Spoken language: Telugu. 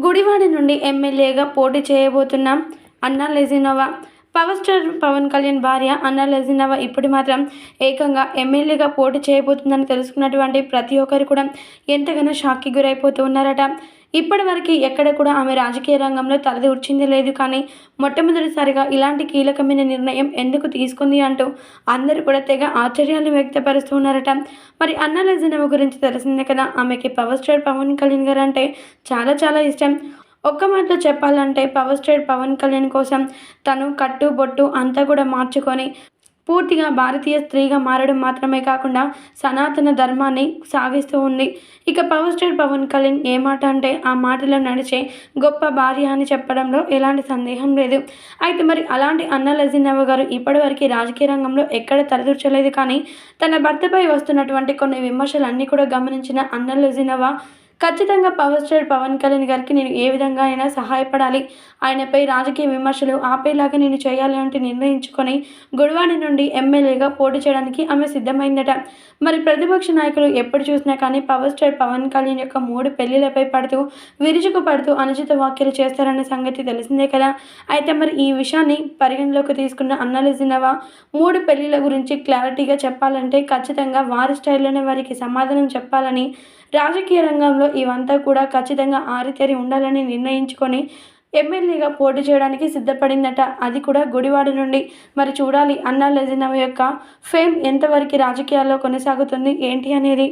గుడివాడ నుండి ఎమ్మెల్యేగా పోటీ చేయబోతున్న Anna Lezhneva. Power star Pawan Kalyan భార్య అన్నా లెజినోవా ఇప్పుడు మాత్రం ఏకంగా ఎమ్మెల్యేగా పోటీ చేయబోతుందని తెలుసుకున్నటువంటి ప్రతి ఒక్కరు కూడా ఎంతగానో షాక్కి గురైపోతూ ఉన్నారట. ఇప్పటివరకు ఎక్కడ కూడా ఆమె రాజకీయ రంగంలో తలదూర్చింది లేదు. కానీ మొట్టమొదటిసారిగా ఇలాంటి కీలకమైన నిర్ణయం ఎందుకు తీసుకుంది అంటూ అందరూ కూడా తెగ ఆశ్చర్యాన్ని వ్యక్తపరుస్తూ ఉన్నారట. మరి అన్నా లెజినోవా గురించి తెలిసిందే కదా. ఆమెకి పవర్ స్టార్ పవన్ కళ్యాణ్ గారు అంటే చాలా చాలా ఇష్టం. ఒక్క మాటలో చెప్పాలంటే పవర్ స్టార్ పవన్ కళ్యాణ్ కోసం తను కట్టు బొట్టు అంతా కూడా మార్చుకొని పూర్తిగా భారతీయ స్త్రీగా మారడం మాత్రమే కాకుండా సనాతన ధర్మాన్ని సాగిస్తూ ఉంది. ఇక పవర్ స్టార్ పవన్ కళ్యాణ్ ఏ మాట అంటే ఆ మాటలో నడిచే గొప్ప భార్య అని చెప్పడంలో ఎలాంటి సందేహం లేదు. అయితే మరి అలాంటి అన్నా లెజినోవా గారు ఇప్పటివరకు రాజకీయ రంగంలో ఎక్కడ తలదూర్చలేదు. కానీ తన భర్తపై వస్తున్నటువంటి కొన్ని విమర్శలన్నీ కూడా గమనించిన అన్నా లెజినోవా ఖచ్చితంగా పవర్ స్టార్ పవన్ కళ్యాణ్ గారికి నేను ఏ విధంగా అయినా సహాయపడాలి, ఆయనపై రాజకీయ విమర్శలు ఆపేలాగా నేను చేయాలి అంటే నిర్ణయించుకొని గుడివాడ నుండి ఎమ్మెల్యేగా పోటీ చేయడానికి ఆమె సిద్ధమైందట. మరి ప్రతిపక్ష నాయకులు ఎప్పుడు చూసినా కానీ పవర్ స్టార్ పవన్ కళ్యాణ్ యొక్క 3 పెళ్లిలపై పడుతూ విరుచుకు పడుతూ అనుచిత వ్యాఖ్యలు చేస్తారనే సంగతి తెలిసిందే కదా. అయితే మరి ఈ విషయాన్ని పరిగణలోకి తీసుకున్న అన్నా లెజినోవా 3 పెళ్లిల గురించి క్లారిటీగా చెప్పాలంటే ఖచ్చితంగా వారి స్టైల్లోనే వారికి సమాధానం చెప్పాలని, రాజకీయ రంగంలో ఇవంతా కూడా ఖచ్చితంగా ఆరితేరి ఉండాలని నిర్ణయించుకొని ఎమ్మెల్యేగా పోటీ చేయడానికి సిద్ధపడిందట. అది కూడా గుడివాడ నుండి. మరి చూడాలి అన్నా లెజినోవా యొక్క ఫేమ్ ఎంతవరకు రాజకీయాల్లో కొనసాగుతుంది ఏంటి అనేది.